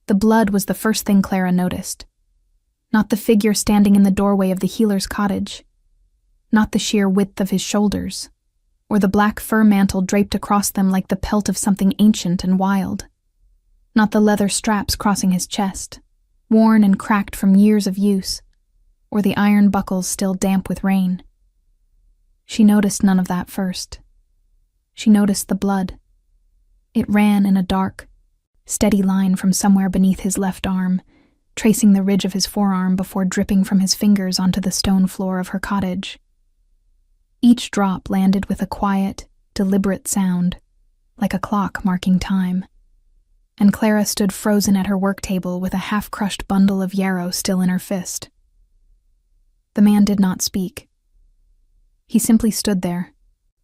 The blood was the first thing Clara noticed. Not the figure standing in the doorway of the healer's cottage. Not the sheer width of his shoulders, or the black fur mantle draped across them like the pelt of something ancient and wild. Not the leather straps crossing his chest, worn and cracked from years of use, or the iron buckles still damp with rain. She noticed none of that first. She noticed the blood. It ran in a dark, steady line from somewhere beneath his left arm, tracing the ridge of his forearm before dripping from his fingers onto the stone floor of her cottage. Each drop landed with a quiet, deliberate sound, like a clock marking time, and Clara stood frozen at her work table with a half-crushed bundle of yarrow still in her fist. The man did not speak. He simply stood there,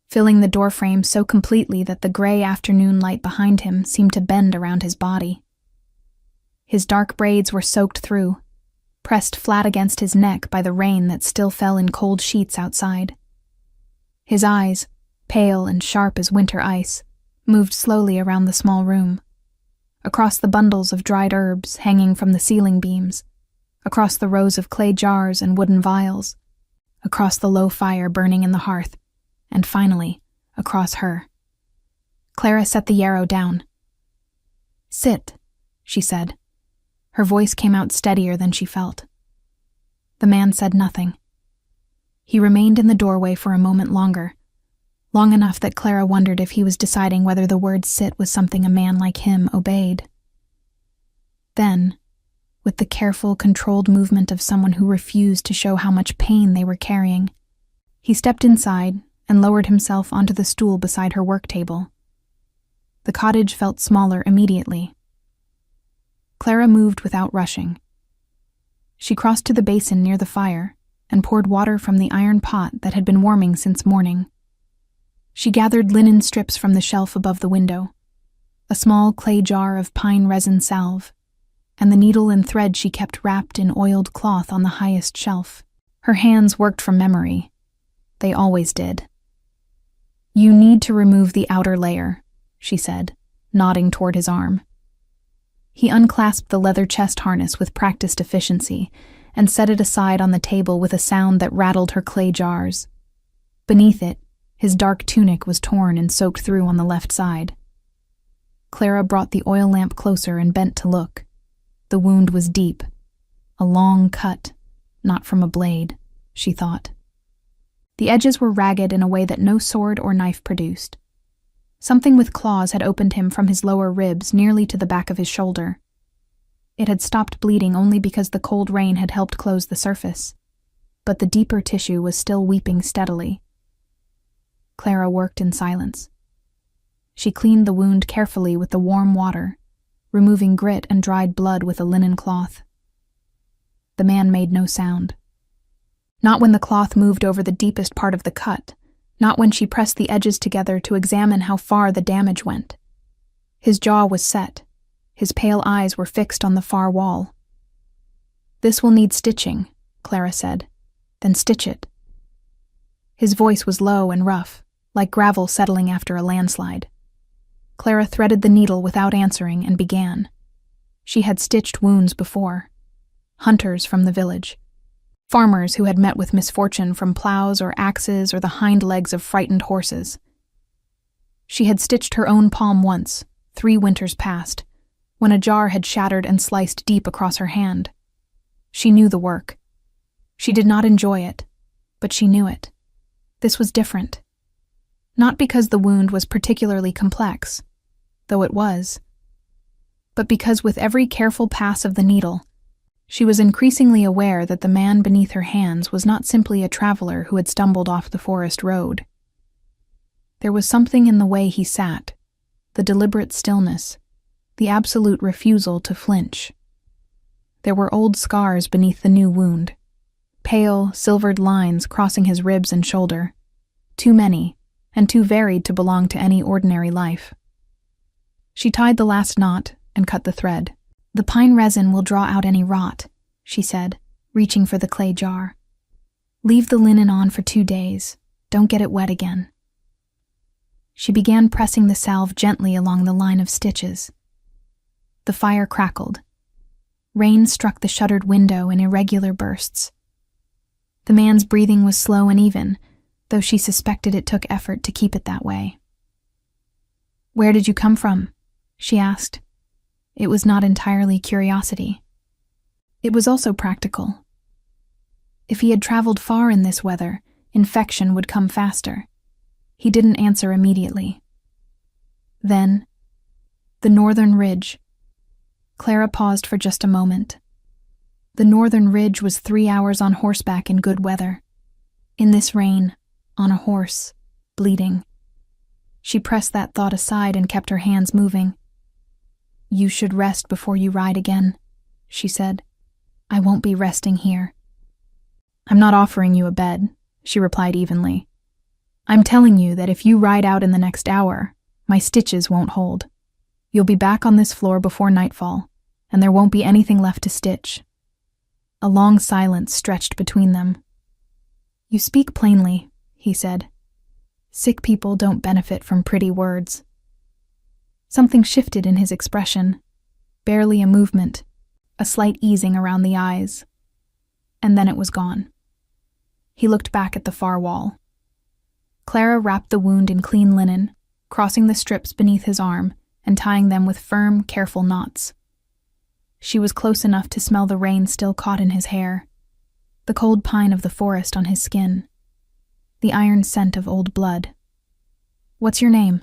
filling the doorframe so completely that the gray afternoon light behind him seemed to bend around his body. His dark braids were soaked through, pressed flat against his neck by the rain that still fell in cold sheets outside. His eyes, pale and sharp as winter ice, moved slowly around the small room, across the bundles of dried herbs hanging from the ceiling beams, across the rows of clay jars and wooden vials, across the low fire burning in the hearth, and finally, across her. Clara set the yarrow down. "Sit," she said. Her voice came out steadier than she felt. The man said nothing. He remained in the doorway for a moment longer, long enough that Clara wondered if he was deciding whether the word sit was something a man like him obeyed. Then, with the careful, controlled movement of someone who refused to show how much pain they were carrying, he stepped inside and lowered himself onto the stool beside her work table. The cottage felt smaller immediately. Clara moved without rushing. She crossed to the basin near the fire and poured water from the iron pot that had been warming since morning. She gathered linen strips from the shelf above the window, a small clay jar of pine resin salve, and the needle and thread she kept wrapped in oiled cloth on the highest shelf. Her hands worked from memory. They always did. "You need to remove the outer layer," she said, nodding toward his arm. He unclasped the leather chest harness with practiced efficiency and set it aside on the table with a sound that rattled her clay jars. Beneath it, his dark tunic was torn and soaked through on the left side. Clara brought the oil lamp closer and bent to look. The wound was deep. A long cut, not from a blade, she thought. The edges were ragged in a way that no sword or knife produced. Something with claws had opened him from his lower ribs nearly to the back of his shoulder. It had stopped bleeding only because the cold rain had helped close the surface, but the deeper tissue was still weeping steadily. Clara worked in silence. She cleaned the wound carefully with the warm water, removing grit and dried blood with a linen cloth. The man made no sound. Not when the cloth moved over the deepest part of the cut, not when she pressed the edges together to examine how far the damage went. His jaw was set. His pale eyes were fixed on the far wall. "This will need stitching," Clara said. "Then stitch it." His voice was low and rough, like gravel settling after a landslide. Clara threaded the needle without answering and began. She had stitched wounds before. Hunters from the village. Farmers who had met with misfortune from plows or axes or the hind legs of frightened horses. She had stitched her own palm once, 3 winters past, when a jar had shattered and sliced deep across her hand. She knew the work. She did not enjoy it, but she knew it. This was different. Not because the wound was particularly complex, though it was, but because with every careful pass of the needle, she was increasingly aware that the man beneath her hands was not simply a traveler who had stumbled off the forest road. There was something in the way he sat, the deliberate stillness, the absolute refusal to flinch. There were old scars beneath the new wound, pale, silvered lines crossing his ribs and shoulder, too many and too varied to belong to any ordinary life. She tied the last knot and cut the thread. "The pine resin will draw out any rot," she said, reaching for the clay jar. "Leave the linen on for 2 days. Don't get it wet again." She began pressing the salve gently along the line of stitches. The fire crackled, Rain struck the shuttered window in irregular bursts. The man's breathing was slow and even, though she suspected it took effort to keep it that way. "Where did you come from?" she asked. It was not entirely curiosity. It was also practical. If he had traveled far in this weather, infection would come faster. He didn't answer immediately. Then, the northern ridge. Clara paused for just a moment. The northern ridge was 3 hours on horseback in good weather. In this rain, on a horse, bleeding. She pressed that thought aside and kept her hands moving. "You should rest before you ride again," she said. "I won't be resting here." "I'm not offering you a bed," she replied evenly. "I'm telling you that if you ride out in the next hour, my stitches won't hold. You'll be back on this floor before nightfall, and there won't be anything left to stitch." A long silence stretched between them. "You speak plainly," he said. "Sick people don't benefit from pretty words." Something shifted in his expression, barely a movement, a slight easing around the eyes. And then it was gone. He looked back at the far wall. Clara wrapped the wound in clean linen, crossing the strips beneath his arm and tying them with firm, careful knots. She was close enough to smell the rain still caught in his hair, the cold pine of the forest on his skin, the iron scent of old blood. "What's your name?"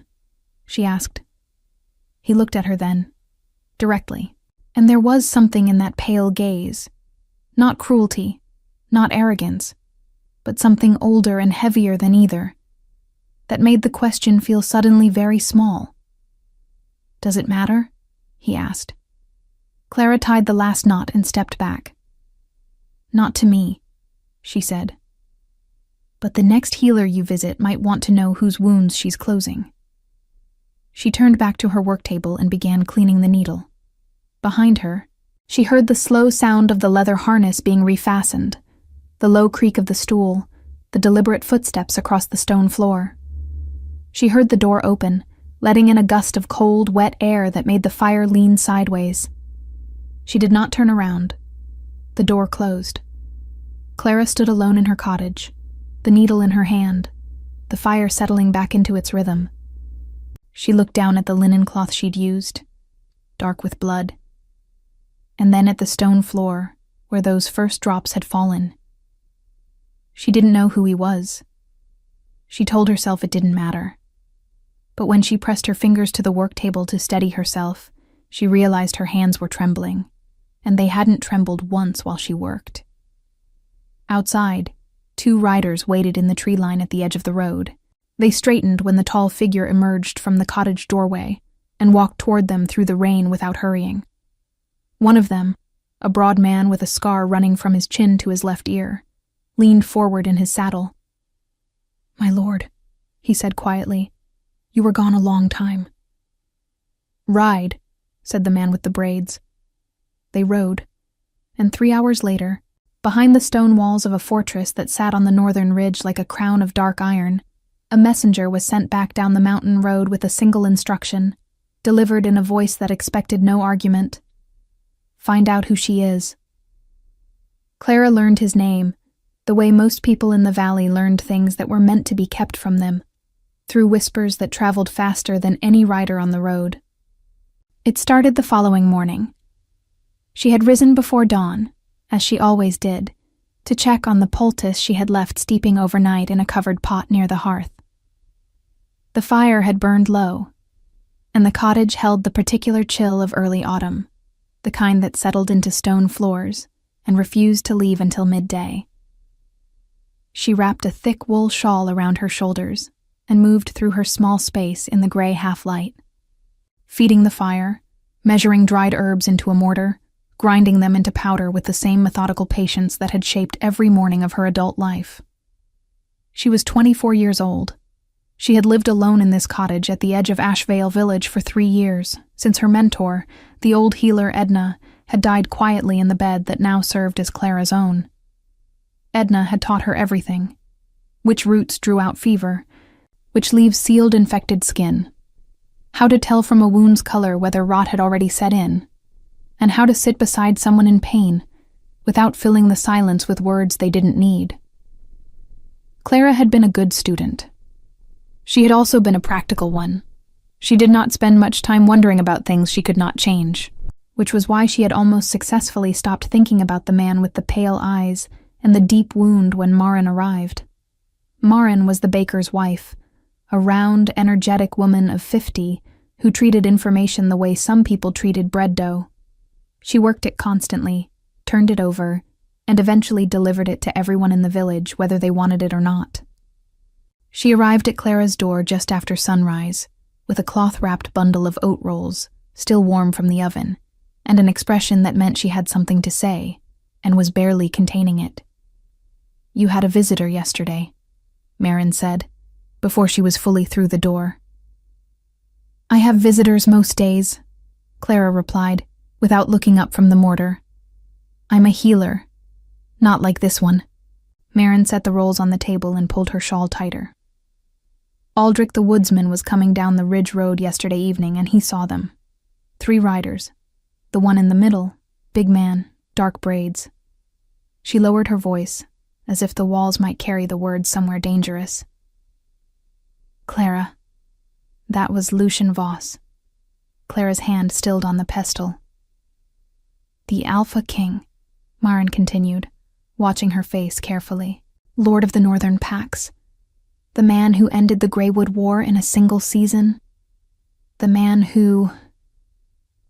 she asked. He looked at her then, directly, and there was something in that pale gaze, not cruelty, not arrogance, but something older and heavier than either, that made the question feel suddenly very small. "Does it matter?" he asked. Clara tied the last knot and stepped back. "Not to me," she said. "But the next healer you visit might want to know whose wounds she's closing." She turned back to her work table and began cleaning the needle. Behind her, she heard the slow sound of the leather harness being refastened, the low creak of the stool, the deliberate footsteps across the stone floor. She heard the door open, letting in a gust of cold, wet air that made the fire lean sideways. She did not turn around. The door closed. Clara stood alone in her cottage, the needle in her hand, the fire settling back into its rhythm. She looked down at the linen cloth she'd used, dark with blood, and then at the stone floor where those first drops had fallen. She didn't know who he was. She told herself it didn't matter. But when she pressed her fingers to the work table to steady herself, she realized her hands were trembling, and they hadn't trembled once while she worked. Outside, 2 riders waited in the tree line at the edge of the road. They straightened when the tall figure emerged from the cottage doorway and walked toward them through the rain without hurrying. One of them, a broad man with a scar running from his chin to his left ear, leaned forward in his saddle. "My lord," he said quietly, "you were gone a long time." "Ride," said the man with the braids. They rode, and 3 hours later, behind the stone walls of a fortress that sat on the northern ridge like a crown of dark iron, a messenger was sent back down the mountain road with a single instruction, delivered in a voice that expected no argument. "Find out who she is." Clara learned his name, the way most people in the valley learned things that were meant to be kept from them, through whispers that traveled faster than any rider on the road. It started the following morning. She had risen before dawn, as she always did, to check on the poultice she had left steeping overnight in a covered pot near the hearth. The fire had burned low, and the cottage held the particular chill of early autumn, the kind that settled into stone floors and refused to leave until midday. She wrapped a thick wool shawl around her shoulders and moved through her small space in the gray half-light, feeding the fire, measuring dried herbs into a mortar, grinding them into powder with the same methodical patience that had shaped every morning of her adult life. She was 24 years old. She had lived alone in this cottage at the edge of Ashvale village for 3 years, since her mentor, the old healer Edna, had died quietly in the bed that now served as Clara's own. Edna had taught her everything: which roots drew out fever, which leaves sealed infected skin, how to tell from a wound's color whether rot had already set in, and how to sit beside someone in pain without filling the silence with words they didn't need. Clara had been a good student. She had also been a practical one. She did not spend much time wondering about things she could not change, which was why she had almost successfully stopped thinking about the man with the pale eyes and the deep wound when Marin arrived. Marin was the baker's wife, a round, energetic woman of 50 who treated information the way some people treated bread dough. She worked it constantly, turned it over, and eventually delivered it to everyone in the village, whether they wanted it or not. She arrived at Clara's door just after sunrise, with a cloth-wrapped bundle of oat rolls, still warm from the oven, and an expression that meant she had something to say, and was barely containing it. "You had a visitor yesterday," Marin said, before she was fully through the door. "I have visitors most days," Clara replied, without looking up from the mortar. "I'm a healer. Not like this one." Marin set the rolls on the table and pulled her shawl tighter. Aldrich the woodsman was coming down the ridge road yesterday evening, and he saw them. 3 riders. The one in the middle, big man, dark braids. She lowered her voice, as if the walls might carry the words somewhere dangerous. "Clara, that was Lucian Voss." Clara's hand stilled on the pestle. "The Alpha King," Marin continued, watching her face carefully. "Lord of the Northern Packs. The man who ended the Greywood War in a single season. The man who—"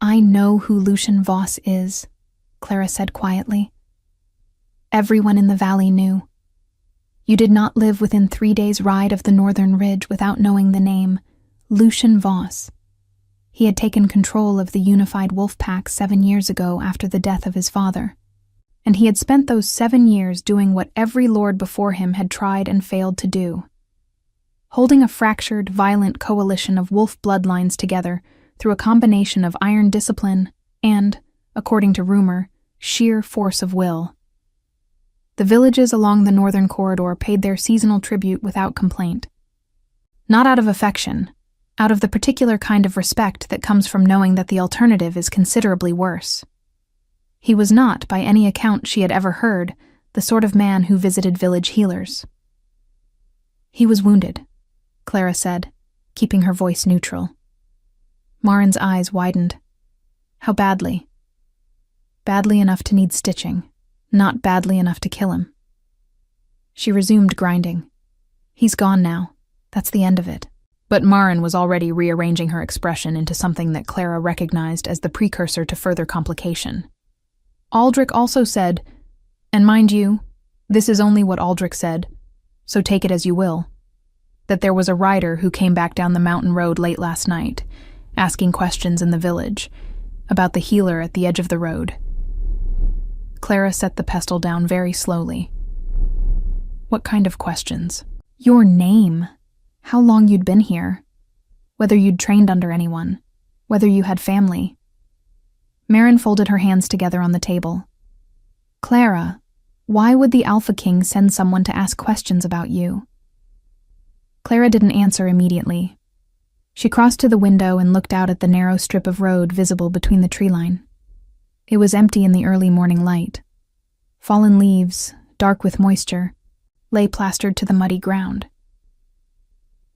"I know who Lucian Voss is," Clara said quietly. "Everyone in the valley knew. You did not live within 3 days' ride of the Northern Ridge without knowing the name, Lucian Voss. He had taken control of the unified wolf pack 7 years ago after the death of his father, and he had spent those 7 years doing what every lord before him had tried and failed to do. Holding a fractured, violent coalition of wolf bloodlines together through a combination of iron discipline and, according to rumor, sheer force of will. The villages along the northern corridor paid their seasonal tribute without complaint. Not out of affection, out of the particular kind of respect that comes from knowing that the alternative is considerably worse. He was not, by any account she had ever heard, the sort of man who visited village healers. "He was wounded," Clara said, keeping her voice neutral. Marin's eyes widened. "How badly?" "Badly enough to need stitching, not badly enough to kill him." She resumed grinding. "He's gone now. That's the end of it." But Marin was already rearranging her expression into something that Clara recognized as the precursor to further complication. Aldrich also said, and mind you, this is only what Aldrich said, so take it as you will, that there was a rider who came back down the mountain road late last night, asking questions in the village, about the healer at the edge of the road. Clara set the pestle down very slowly. "What kind of questions?" "Your name. How long you'd been here. Whether you'd trained under anyone. Whether you had family." Marin folded her hands together on the table. "Clara, why would the Alpha King send someone to ask questions about you?" Clara didn't answer immediately. She crossed to the window and looked out at the narrow strip of road visible between the tree line. It was empty in the early morning light. Fallen leaves, dark with moisture, lay plastered to the muddy ground.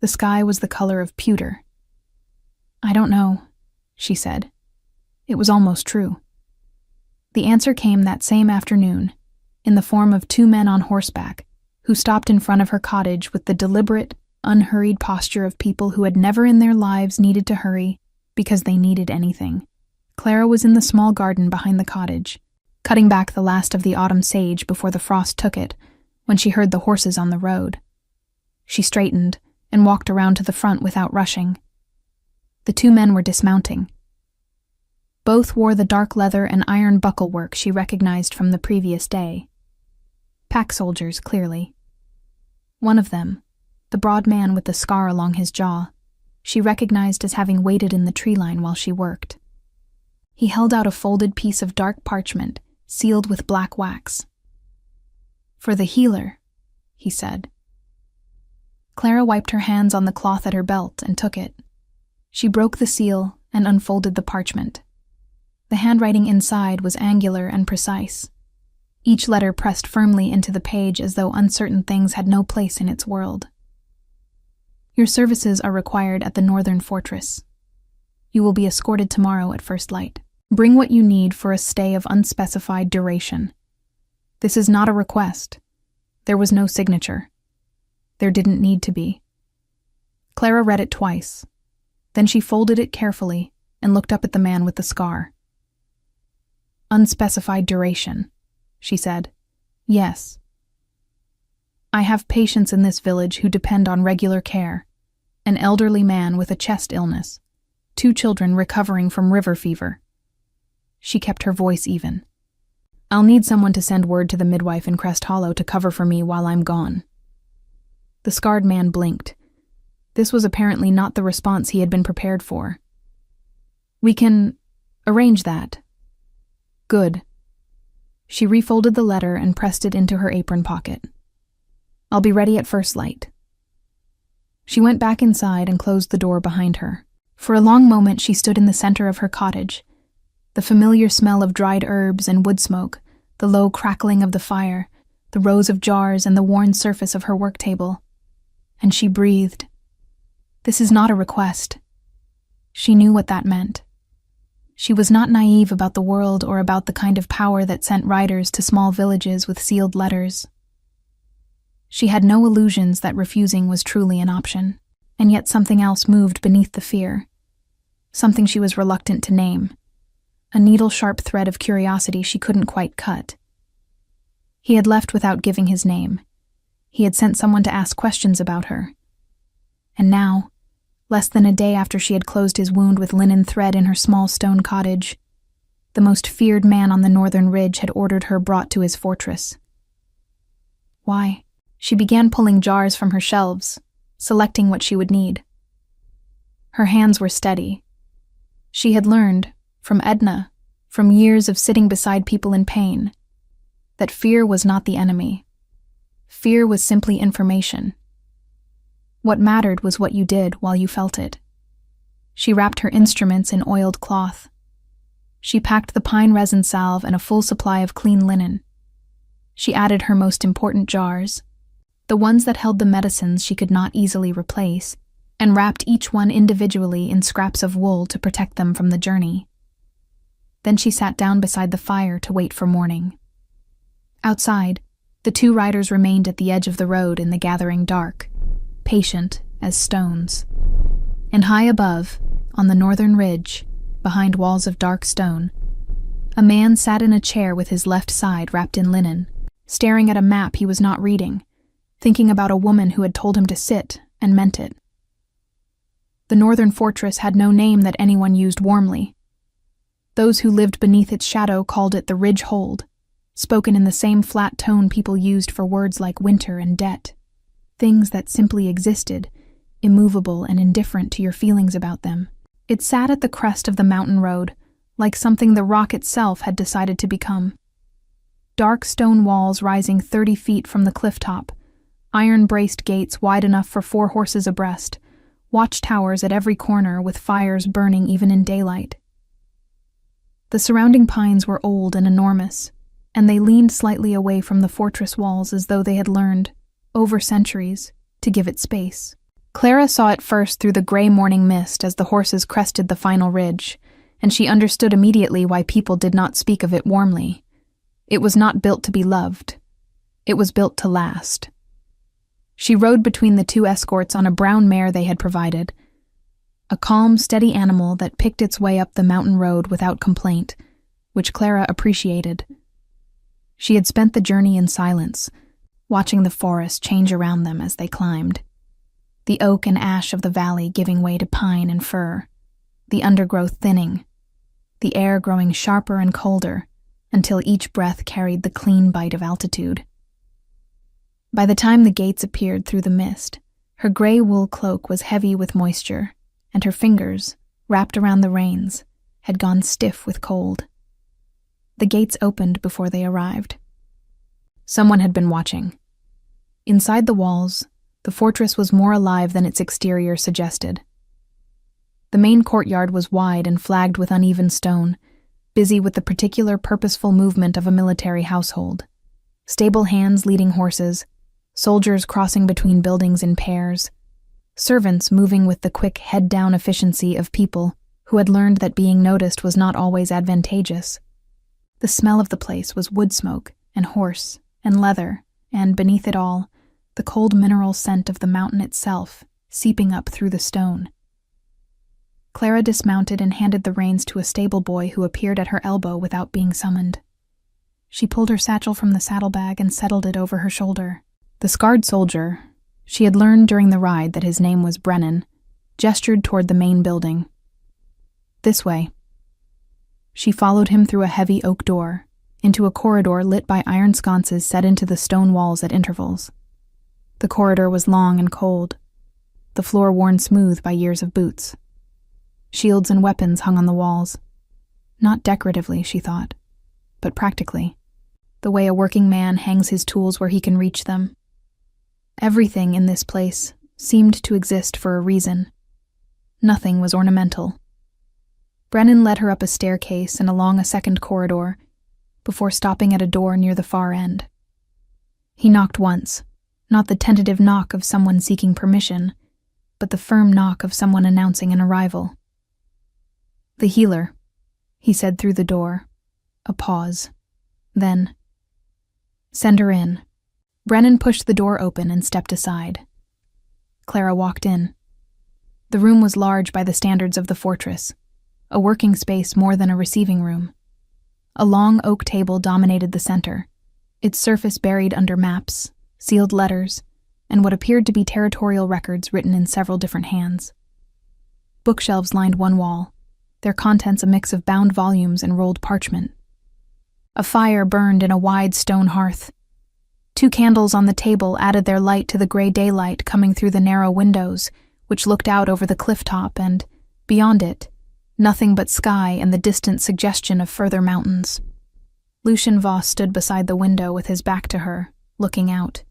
The sky was the color of pewter. "I don't know," she said. It was almost true. The answer came that same afternoon, in the form of 2 men on horseback, who stopped in front of her cottage with the deliberate, unhurried posture of people who had never in their lives needed to hurry because they needed anything. Clara was in the small garden behind the cottage, cutting back the last of the autumn sage before the frost took it, when she heard the horses on the road. She straightened and walked around to the front without rushing. The 2 men were dismounting. Both wore the dark leather and iron bucklework she recognized from the previous day. Pack soldiers, clearly. One of them, the broad man with the scar along his jaw, she recognized as having waited in the tree line while she worked. He held out a folded piece of dark parchment, sealed with black wax. "For the healer," he said. Clara wiped her hands on the cloth at her belt and took it. She broke the seal and unfolded the parchment. The handwriting inside was angular and precise. Each letter pressed firmly into the page as though uncertain things had no place in its world. Your services are required at the Northern Fortress. You will be escorted tomorrow at first light. Bring what you need for a stay of unspecified duration. This is not a request. There was no signature. There didn't need to be. Clara read it twice. Then she folded it carefully and looked up at the man with the scar. Unspecified duration, she said. Yes. I have patients in this village who depend on regular care. An elderly man with a chest illness. 2 children recovering from river fever. She kept her voice even. I'll need someone to send word to the midwife in Crest Hollow to cover for me while I'm gone. The scarred man blinked. This was apparently not the response he had been prepared for. We can arrange that. Good. She refolded the letter and pressed it into her apron pocket. I'll be ready at first light. She went back inside and closed the door behind her. For a long moment she stood in the center of her cottage. The familiar smell of dried herbs and wood smoke, the low crackling of the fire, the rows of jars and the worn surface of her work table. And she breathed. This is not a request. She knew what that meant. She was not naive about the world or about the kind of power that sent riders to small villages with sealed letters. She had no illusions that refusing was truly an option, and yet something else moved beneath the fear. Something she was reluctant to name. A needle-sharp thread of curiosity she couldn't quite cut. He had left without giving his name. He had sent someone to ask questions about her. And now, less than a day after she had closed his wound with linen thread in her small stone cottage, the most feared man on the northern ridge had ordered her brought to his fortress. Why? She began pulling jars from her shelves, selecting what she would need. Her hands were steady. She had learned, from Edna, from years of sitting beside people in pain, that fear was not the enemy. Fear was simply information. What mattered was what you did while you felt it. She wrapped her instruments in oiled cloth. She packed the pine resin salve and a full supply of clean linen. She added her most important jars, the ones that held the medicines she could not easily replace, and wrapped each one individually in scraps of wool to protect them from the journey. Then she sat down beside the fire to wait for morning. Outside, the 2 riders remained at the edge of the road in the gathering dark, patient as stones. And high above, on the northern ridge, behind walls of dark stone, a man sat in a chair with his left side wrapped in linen, staring at a map he was not reading, thinking about a woman who had told him to sit and meant it. The northern fortress had no name that anyone used warmly. Those who lived beneath its shadow called it the Ridge Hold, spoken in the same flat tone people used for words like winter and debt, things that simply existed, immovable and indifferent to your feelings about them. It sat at the crest of the mountain road, like something the rock itself had decided to become. Dark stone walls rising 30 feet from the cliff top, iron-braced gates wide enough for 4 horses abreast, watchtowers at every corner with fires burning even in daylight. The surrounding pines were old and enormous, and they leaned slightly away from the fortress walls as though they had learned, over centuries, to give it space. Clara saw it first through the gray morning mist as the horses crested the final ridge, and she understood immediately why people did not speak of it warmly. It was not built to be loved. It was built to last. She rode between the 2 escorts on a brown mare they had provided, a calm, steady animal that picked its way up the mountain road without complaint, which Clara appreciated. She had spent the journey in silence, watching the forest change around them as they climbed. The oak and ash of the valley giving way to pine and fir, the undergrowth thinning, the air growing sharper and colder until each breath carried the clean bite of altitude. By the time the gates appeared through the mist, her gray wool cloak was heavy with moisture, and her fingers, wrapped around the reins, had gone stiff with cold. The gates opened before they arrived. Someone had been watching. Inside the walls, the fortress was more alive than its exterior suggested. The main courtyard was wide and flagged with uneven stone, busy with the particular purposeful movement of a military household. Stable hands leading horses, soldiers crossing between buildings in pairs, servants moving with the quick head-down efficiency of people who had learned that being noticed was not always advantageous. The smell of the place was wood smoke and horse and leather, and beneath it all, the cold mineral scent of the mountain itself seeping up through the stone. Clara dismounted and handed the reins to a stable boy who appeared at her elbow without being summoned. She pulled her satchel from the saddlebag and settled it over her shoulder. The scarred soldier, she had learned during the ride that his name was Brennan, gestured toward the main building. This way. She followed him through a heavy oak door, into a corridor lit by iron sconces set into the stone walls at intervals. The corridor was long and cold, the floor worn smooth by years of boots. Shields and weapons hung on the walls. Not decoratively, she thought, but practically, the way a working man hangs his tools where he can reach them. Everything in this place seemed to exist for a reason. Nothing was ornamental. Brennan led her up a staircase and along a second corridor, before stopping at a door near the far end. He knocked once, not the tentative knock of someone seeking permission, but the firm knock of someone announcing an arrival. "The healer," he said through the door. A pause. Then, "Send her in." Brennan pushed the door open and stepped aside. Clara walked in. The room was large by the standards of the fortress, a working space more than a receiving room. A long oak table dominated the center, its surface buried under maps, sealed letters, and what appeared to be territorial records written in several different hands. Bookshelves lined one wall, their contents a mix of bound volumes and rolled parchment. A fire burned in a wide stone hearth. 2 candles on the table added their light to the gray daylight coming through the narrow windows, which looked out over the cliff top and, beyond it, nothing but sky and the distant suggestion of further mountains. Lucian Voss stood beside the window with his back to her, looking out.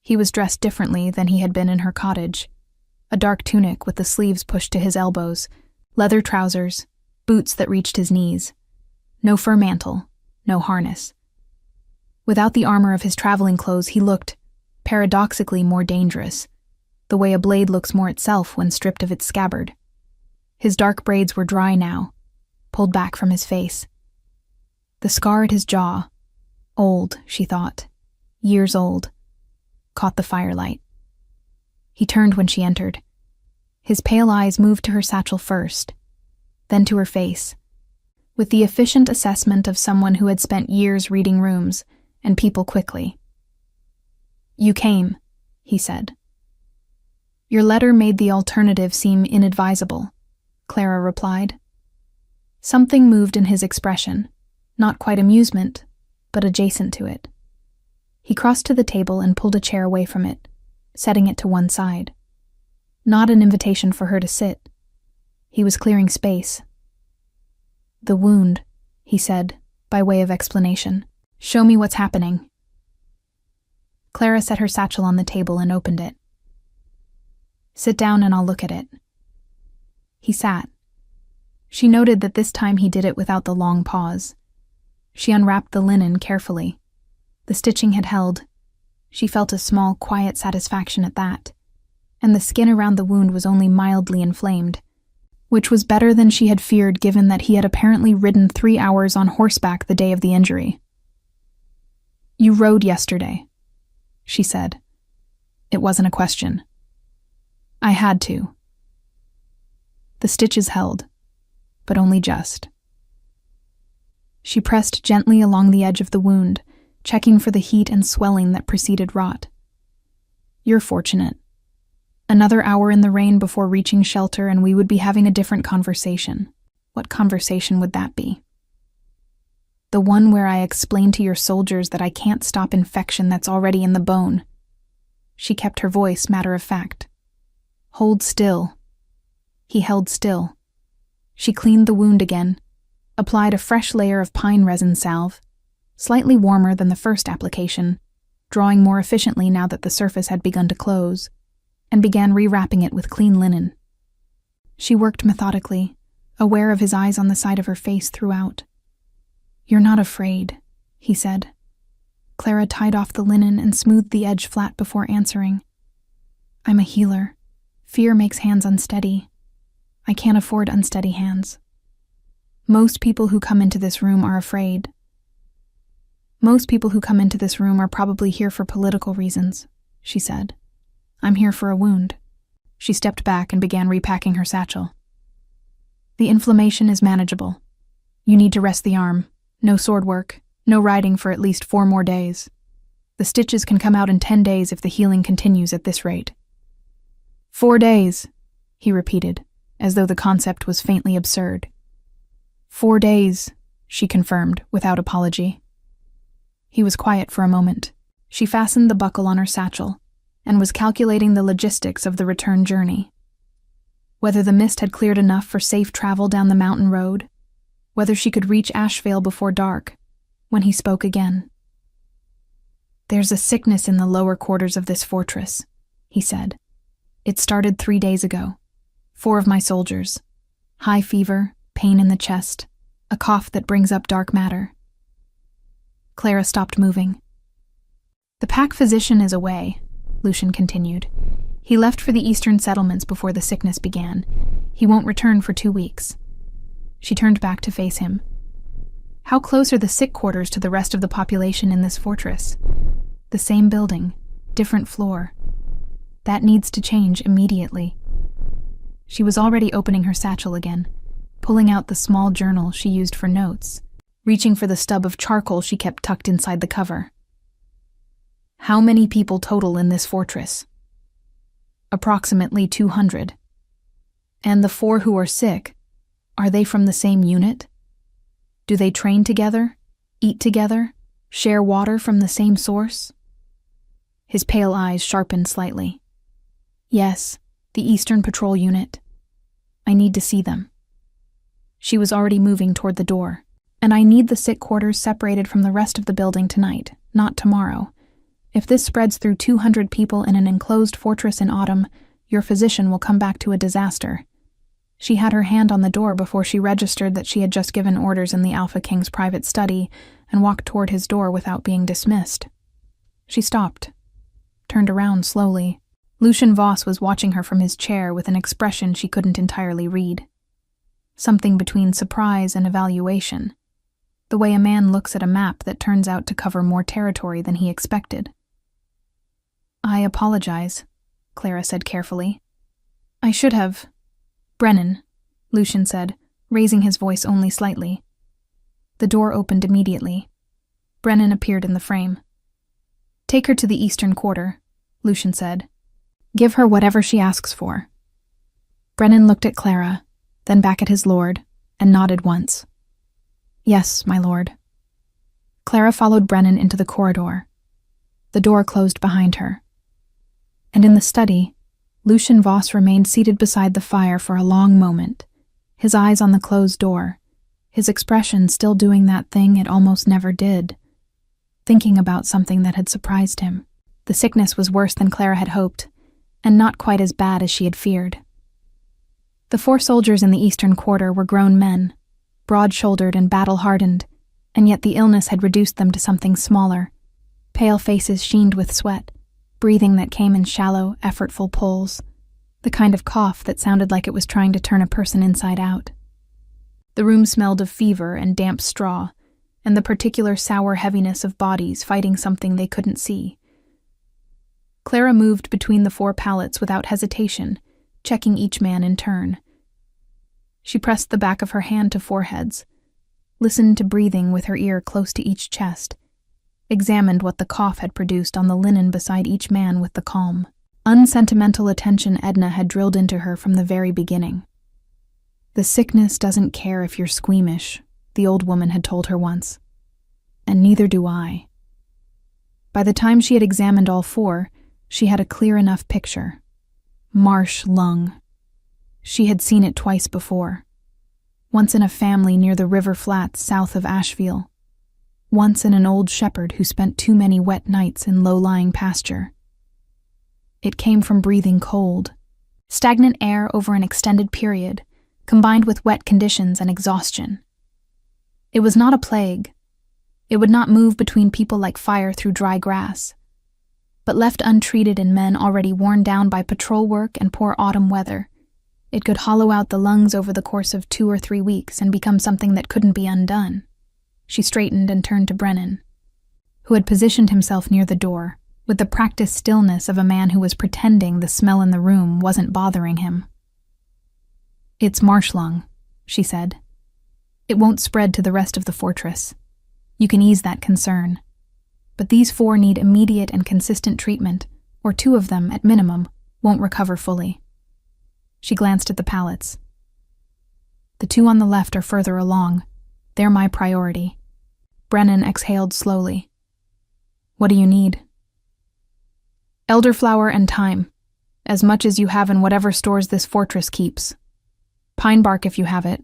He was dressed differently than he had been in her cottage. A dark tunic with the sleeves pushed to his elbows, leather trousers, boots that reached his knees. No fur mantle, no harness. Without the armor of his traveling clothes, he looked, paradoxically, more dangerous, the way a blade looks more itself when stripped of its scabbard. His dark braids were dry now, pulled back from his face. The scar at his jaw, old, she thought, years old, caught the firelight. He turned when she entered. His pale eyes moved to her satchel first, then to her face, with the efficient assessment of someone who had spent years reading rooms and people quickly. "You came," he said. "Your letter made the alternative seem inadvisable," Clara replied. Something moved in his expression, not quite amusement, but adjacent to it. He crossed to the table and pulled a chair away from it, setting it to one side. Not an invitation for her to sit. He was clearing space. "The wound," he said, by way of explanation. "Show me what's happening." Clara set her satchel on the table and opened it. "Sit down and I'll look at it." He sat. She noted that this time he did it without the long pause. She unwrapped the linen carefully. The stitching had held. She felt a small, quiet satisfaction at that. And the skin around the wound was only mildly inflamed, which was better than she had feared given that he had apparently ridden 3 hours on horseback the day of the injury. "You rode yesterday," she said. It wasn't a question. "I had to." The stitches held, but only just. She pressed gently along the edge of the wound, checking for the heat and swelling that preceded rot. "You're fortunate. Another hour in the rain before reaching shelter and we would be having a different conversation. What conversation would that be? The one where I explain to your soldiers that I can't stop infection that's already in the bone." She kept her voice matter of fact. "Hold still." He held still. She cleaned the wound again, applied a fresh layer of pine resin salve, slightly warmer than the first application, drawing more efficiently now that the surface had begun to close, and began rewrapping it with clean linen. She worked methodically, aware of his eyes on the side of her face throughout, "You're not afraid," he said. Clara tied off the linen and smoothed the edge flat before answering. "I'm a healer. Fear makes hands unsteady. I can't afford unsteady hands. Most people who come into this room are afraid. Most people who come into this room are probably here for political reasons," she said. "I'm here for a wound." She stepped back and began repacking her satchel. "The inflammation is manageable. You need to rest the arm. No sword work, no riding for at least 4 more days. The stitches can come out in 10 days if the healing continues at this rate." 4 days, he repeated, as though the concept was faintly absurd. 4 days, she confirmed, without apology. He was quiet for a moment. She fastened the buckle on her satchel and was calculating the logistics of the return journey. Whether the mist had cleared enough for safe travel down the mountain road, whether she could reach Ashvale before dark, when he spoke again. "There's a sickness in the lower quarters of this fortress," he said. "It started 3 days ago. 4 of my soldiers. High fever, pain in the chest, a cough that brings up dark matter." Clara stopped moving. "The pack physician is away," Lucian continued. "He left for the eastern settlements before the sickness began. He won't return for 2 weeks. She turned back to face him. "How close are the sick quarters to the rest of the population in this fortress?" "The same building, different floor. That needs to change immediately." She was already opening her satchel again, pulling out the small journal she used for notes, reaching for the stub of charcoal she kept tucked inside the cover. "How many people total in this fortress?" "Approximately 200. "And the 4 who are sick, are they from the same unit? Do they train together, eat together, share water from the same source?" His pale eyes sharpened slightly. "Yes, the Eastern Patrol Unit. I need to see them." She was already moving toward the door. "And I need the sick quarters separated from the rest of the building tonight, not tomorrow. If this spreads through 200 people in an enclosed fortress in autumn, your physician will come back to a disaster." She had her hand on the door before she registered that she had just given orders in the Alpha King's private study and walked toward his door without being dismissed. She stopped, turned around slowly. Lucian Voss was watching her from his chair with an expression she couldn't entirely read. Something between surprise and evaluation. The way a man looks at a map that turns out to cover more territory than he expected. "I apologize," Clara said carefully. "I should have—" "Brennan," Lucian said, raising his voice only slightly. The door opened immediately. Brennan appeared in the frame. "Take her to the eastern quarter," Lucian said. "Give her whatever she asks for." Brennan looked at Clara, then back at his lord, and nodded once. "Yes, my lord." Clara followed Brennan into the corridor. The door closed behind her. And in the study, Lucian Voss remained seated beside the fire for a long moment, his eyes on the closed door, his expression still doing that thing it almost never did, thinking about something that had surprised him. The sickness was worse than Clara had hoped, and not quite as bad as she had feared. The 4 soldiers in the eastern quarter were grown men, broad-shouldered and battle-hardened, and yet the illness had reduced them to something smaller. Pale faces sheened with sweat, breathing that came in shallow, effortful pulls, the kind of cough that sounded like it was trying to turn a person inside out. The room smelled of fever and damp straw, and the particular sour heaviness of bodies fighting something they couldn't see. Clara moved between the 4 pallets without hesitation, checking each man in turn. She pressed the back of her hand to foreheads, listened to breathing with her ear close to each chest, examined what the cough had produced on the linen beside each man with the calm, unsentimental attention Edna had drilled into her from the very beginning. "The sickness doesn't care if you're squeamish," the old woman had told her once. "And neither do I." By the time she had examined all 4, she had a clear enough picture. Marsh lung. She had seen it twice before. Once in a family near the river flats south of Asheville. Once in an old shepherd who spent too many wet nights in low-lying pasture. It came from breathing cold, stagnant air over an extended period, combined with wet conditions and exhaustion. It was not a plague, It would not move between people like fire through dry grass. But left untreated in men already worn down by patrol work and poor autumn weather, it could hollow out the lungs over the course of 2 or 3 weeks and become something that couldn't be undone. She straightened and turned to Brennan, who had positioned himself near the door, with the practiced stillness of a man who was pretending the smell in the room wasn't bothering him. "It's marsh lung," she said. "It won't spread to the rest of the fortress. You can ease that concern. But these 4 need immediate and consistent treatment, or 2 of them, at minimum, won't recover fully." She glanced at the pallets. "The 2 on the left are further along. They're my priority." Brennan exhaled slowly. "What do you need?" "Elderflower and thyme, as much as you have in whatever stores this fortress keeps. Pine bark if you have it.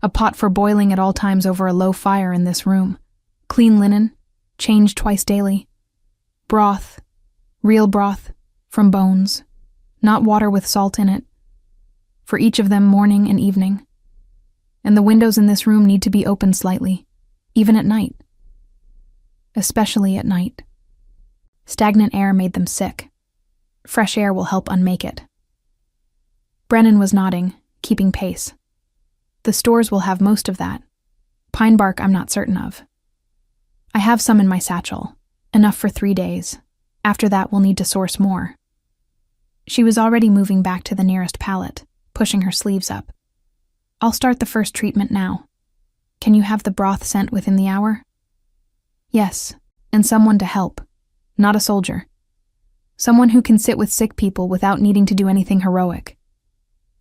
A pot for boiling at all times over a low fire in this room. Clean linen, changed twice daily. Broth, real broth, from bones, not water with salt in it. For each of them morning and evening. And the windows in this room need to be opened slightly, even at night. Especially at night. Stagnant air made them sick. Fresh air will help unmake it." Brennan was nodding, keeping pace. "The stores will have most of that. Pine bark I'm not certain of. I have some in my satchel, enough for 3 days. After that we'll need to source more." She was already moving back to the nearest pallet, pushing her sleeves up. "I'll start the first treatment now. Can you have the broth sent within the hour?" "Yes, and someone to help. Not a soldier. Someone who can sit with sick people without needing to do anything heroic.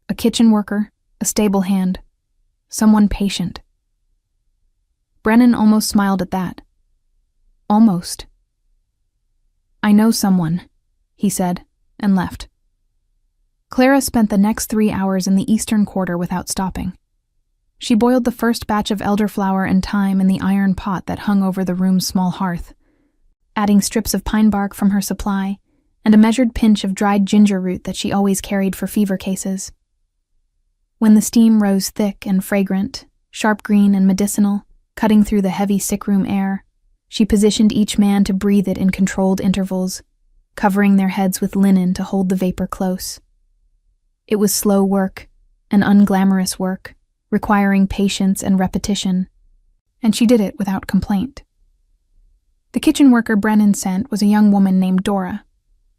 A kitchen worker, a stable hand, someone patient." Brennan almost smiled at that. Almost. "I know someone," he said, and left. Clara spent the next 3 hours in the eastern quarter without stopping. She boiled the first batch of elderflower and thyme in the iron pot that hung over the room's small hearth, adding strips of pine bark from her supply and a measured pinch of dried ginger root that she always carried for fever cases. When the steam rose thick and fragrant, sharp green and medicinal, cutting through the heavy sickroom air, she positioned each man to breathe it in controlled intervals, covering their heads with linen to hold the vapor close. It was slow work, an unglamorous work, requiring patience and repetition, and she did it without complaint. The kitchen worker Brennan sent was a young woman named Dora,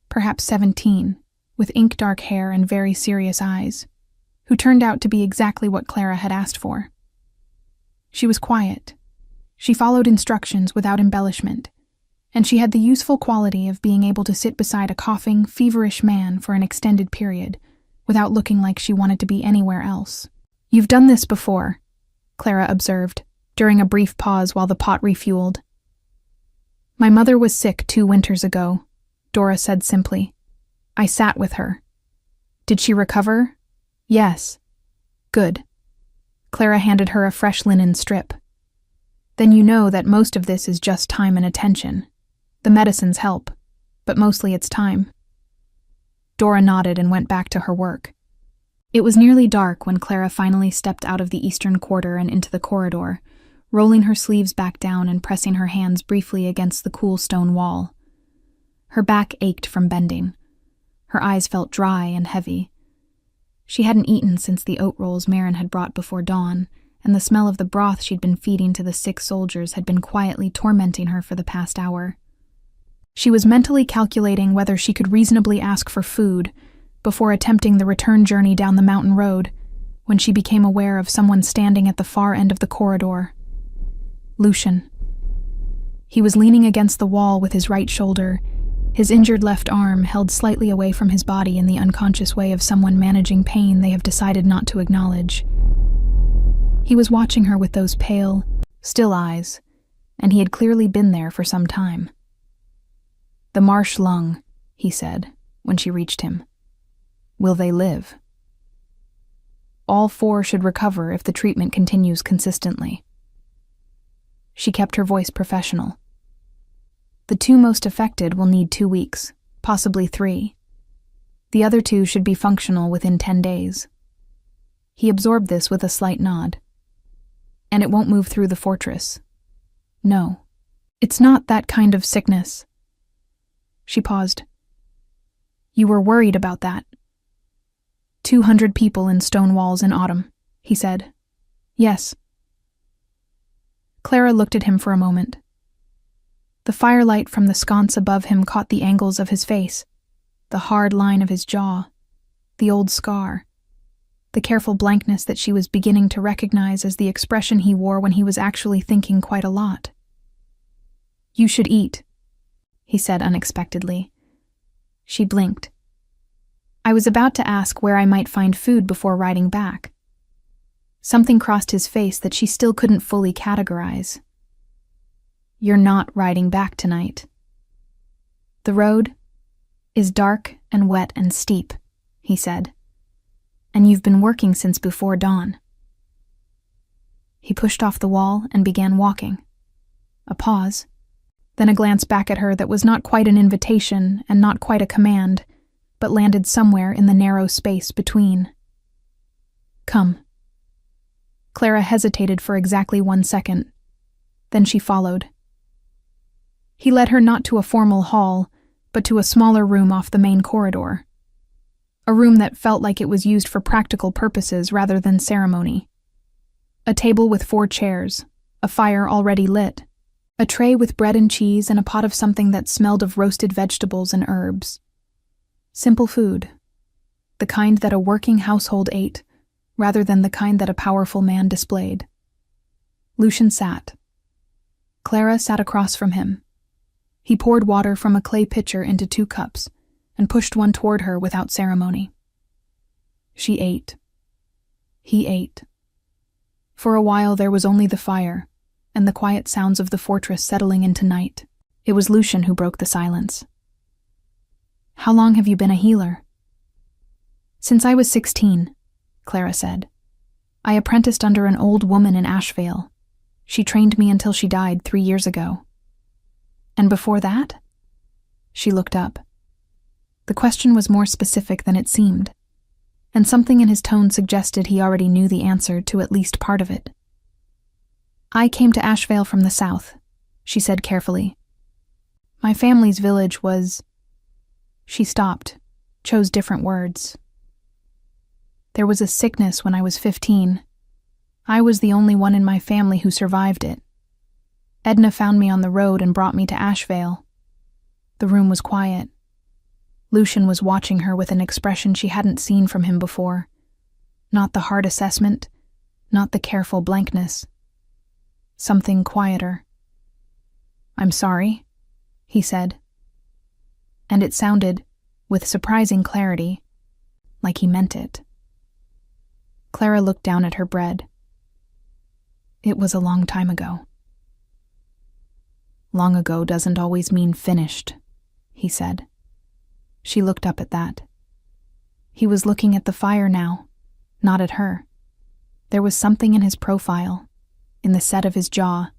perhaps 17, with ink-dark hair and very serious eyes, who turned out to be exactly what Clara had asked for. She was quiet. She followed instructions without embellishment, and she had the useful quality of being able to sit beside a coughing, feverish man for an extended period, without looking like she wanted to be anywhere else. "You've done this before," Clara observed, during a brief pause while the pot refueled. "My mother was sick 2 winters ago," Dora said simply. "I sat with her." "Did she recover?" "Yes." "Good." Clara handed her a fresh linen strip. "Then you know that most of this is just time and attention. The medicines help, but mostly it's time." Dora nodded and went back to her work. It was nearly dark when Clara finally stepped out of the eastern quarter and into the corridor, rolling her sleeves back down and pressing her hands briefly against the cool stone wall. Her back ached from bending. Her eyes felt dry and heavy. She hadn't eaten since the oat rolls Marin had brought before dawn, and the smell of the broth she'd been feeding to the sick soldiers had been quietly tormenting her for the past hour. She was mentally calculating whether she could reasonably ask for food before attempting the return journey down the mountain road, when she became aware of someone standing at the far end of the corridor. Lucian. He was leaning against the wall with his right shoulder, his injured left arm held slightly away from his body in the unconscious way of someone managing pain they have decided not to acknowledge. He was watching her with those pale, still eyes, and he had clearly been there for some time. "The marsh lung," he said, when she reached him. "Will they live?" "All 4 should recover if the treatment continues consistently." She kept her voice professional. "The 2 most affected will need 2 weeks, possibly 3. The other 2 should be functional within 10 days. He absorbed this with a slight nod. "And it won't move through the fortress." "No, It's not that kind of sickness. She paused. You were worried about that. 200 people in stone walls in autumn, he said. Yes. Clara looked at him for a moment. The firelight from the sconce above him caught the angles of his face, the hard line of his jaw, the old scar, the careful blankness that she was beginning to recognize as the expression he wore when he was actually thinking quite a lot. You should eat, he said unexpectedly. She blinked. I was about to ask where I might find food before riding back. Something crossed his face that she still couldn't fully categorize. You're not riding back tonight. The road is dark and wet and steep, he said, and you've been working since before dawn. He pushed off the wall and began walking. A pause, then a glance back at her that was not quite an invitation and not quite a command, but landed somewhere in the narrow space between. Come. Clara hesitated for exactly 1 second. Then she followed. He led her not to a formal hall, but to a smaller room off the main corridor. A room that felt like it was used for practical purposes rather than ceremony. A table with 4 chairs, a fire already lit, a tray with bread and cheese and a pot of something that smelled of roasted vegetables and herbs. Simple food, the kind that a working household ate, rather than the kind that a powerful man displayed. Lucian sat. Clara sat across from him. He poured water from a clay pitcher into 2 cups and pushed one toward her without ceremony. She ate. He ate. For a while there was only the fire and the quiet sounds of the fortress settling into night. It was Lucian who broke the silence. How long have you been a healer? Since I was 16, Clara said. I apprenticed under an old woman in Ashvale. She trained me until she died 3 years ago. And before that? She looked up. The question was more specific than it seemed, and something in his tone suggested he already knew the answer to at least part of it. I came to Ashvale from the south, she said carefully. My family's village was... She stopped, chose different words. There was a sickness when I was 15. I was the only one in my family who survived it. Edna found me on the road and brought me to Ashvale. The room was quiet. Lucian was watching her with an expression she hadn't seen from him before. Not the hard assessment, not the careful blankness. Something quieter. I'm sorry, he said. And it sounded, with surprising clarity, like he meant it. Clara looked down at her bread. It was a long time ago. Long ago doesn't always mean finished, he said. She looked up at that. He was looking at the fire now, not at her. There was something in his profile, in the set of his jaw,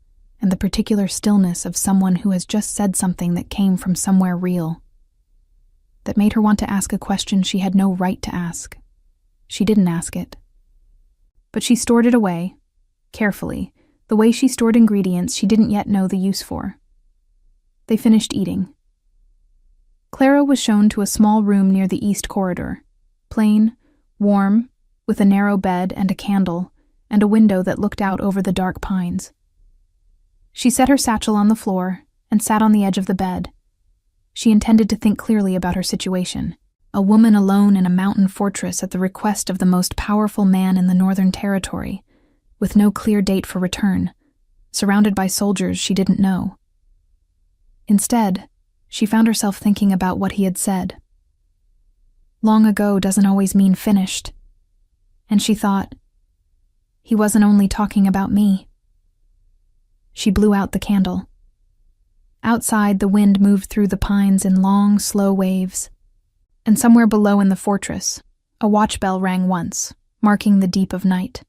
and the particular stillness of someone who has just said something that came from somewhere real, that made her want to ask a question she had no right to ask. She didn't ask it. But she stored it away, carefully, the way she stored ingredients she didn't yet know the use for. They finished eating. Clara was shown to a small room near the east corridor, plain, warm, with a narrow bed and a candle, and a window that looked out over the dark pines. She set her satchel on the floor and sat on the edge of the bed. She intended to think clearly about her situation. A woman alone in a mountain fortress at the request of the most powerful man in the Northern Territory, with no clear date for return, surrounded by soldiers she didn't know. Instead, she found herself thinking about what he had said. Long ago doesn't always mean finished. And she thought, he wasn't only talking about me. She blew out the candle. Outside, the wind moved through the pines in long, slow waves. And somewhere below in the fortress, a watch bell rang once, marking the deep of night.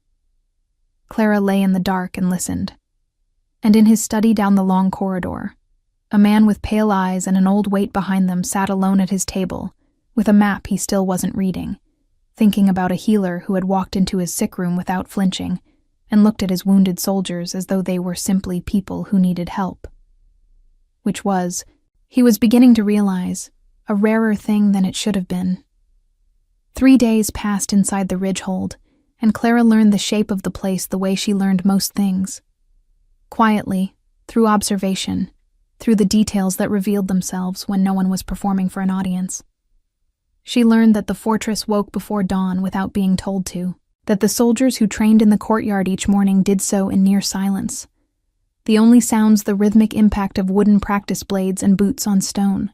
Clara lay in the dark and listened. And in his study down the long corridor, a man with pale eyes and an old weight behind them sat alone at his table, with a map he still wasn't reading, thinking about a healer who had walked into his sick room without flinching and looked at his wounded soldiers as though they were simply people who needed help. which was, he was beginning to realize, a rarer thing than it should have been. 3 days passed inside the ridgehold, and Clara learned the shape of the place the way she learned most things. Quietly, through observation, through the details that revealed themselves when no one was performing for an audience. She learned that the fortress woke before dawn without being told to, that the soldiers who trained in the courtyard each morning did so in near silence. The only sounds the rhythmic impact of wooden practice blades and boots on stone.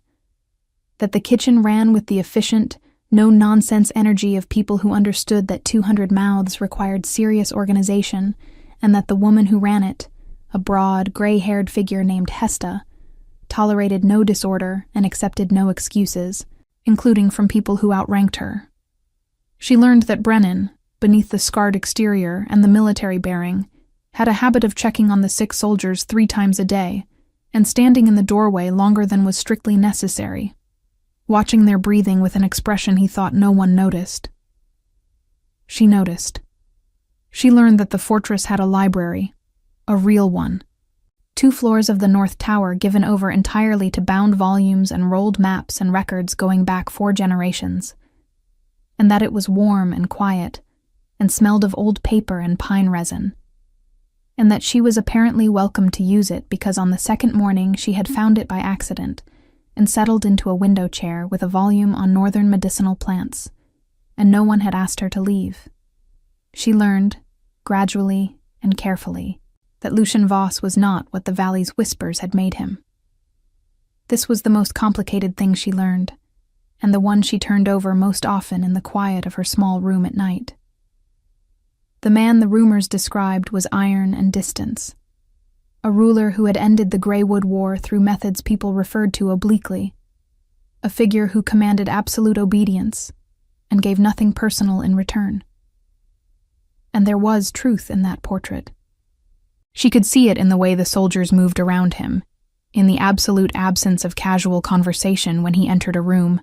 That the kitchen ran with the efficient, no-nonsense energy of people who understood that 200 mouths required serious organization, and that the woman who ran it, a broad, gray-haired figure named Hesta, tolerated no disorder and accepted no excuses, including from people who outranked her. She learned that Brennan, beneath the scarred exterior and the military bearing, had a habit of checking on the sick soldiers 3 times a day, and standing in the doorway longer than was strictly necessary, watching their breathing with an expression he thought no one noticed. She noticed. She learned that the fortress had a library, a real one. 2 floors of the North Tower given over entirely to bound volumes and rolled maps and records going back 4 generations. And that it was warm and quiet, and smelled of old paper and pine resin. And that she was apparently welcome to use it because on the second morning she had found it by accident and settled into a window chair with a volume on northern medicinal plants, and no one had asked her to leave. She learned, gradually and carefully, that Lucien Voss was not what the valley's whispers had made him. This was the most complicated thing she learned, and the one she turned over most often in the quiet of her small room at night. The man the rumors described was iron and distance, a ruler who had ended the Greywood War through methods people referred to obliquely, a figure who commanded absolute obedience and gave nothing personal in return. And there was truth in that portrait. She could see it in the way the soldiers moved around him, in the absolute absence of casual conversation when he entered a room,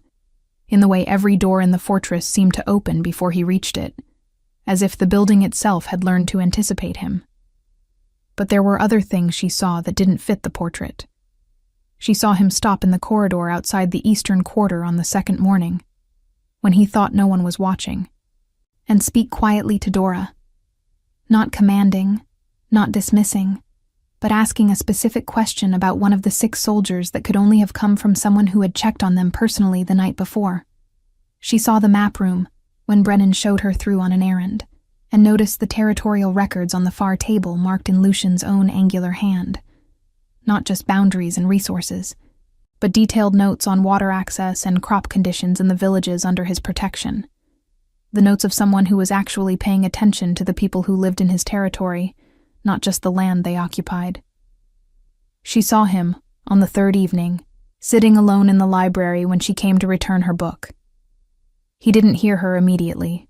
in the way every door in the fortress seemed to open before he reached it, as if the building itself had learned to anticipate him. But there were other things she saw that didn't fit the portrait. She saw him stop in the corridor outside the eastern quarter on the second morning, when he thought no one was watching, and speak quietly to Dora, not commanding, not dismissing, but asking a specific question about one of the 6 soldiers that could only have come from someone who had checked on them personally the night before. She saw the map room when Brennan showed her through on an errand, and noticed the territorial records on the far table marked in Lucien's own angular hand. Not just boundaries and resources, but detailed notes on water access and crop conditions in the villages under his protection. The notes of someone who was actually paying attention to the people who lived in his territory, not just the land they occupied. She saw him, on the 3rd evening, sitting alone in the library when she came to return her book. He didn't hear her immediately.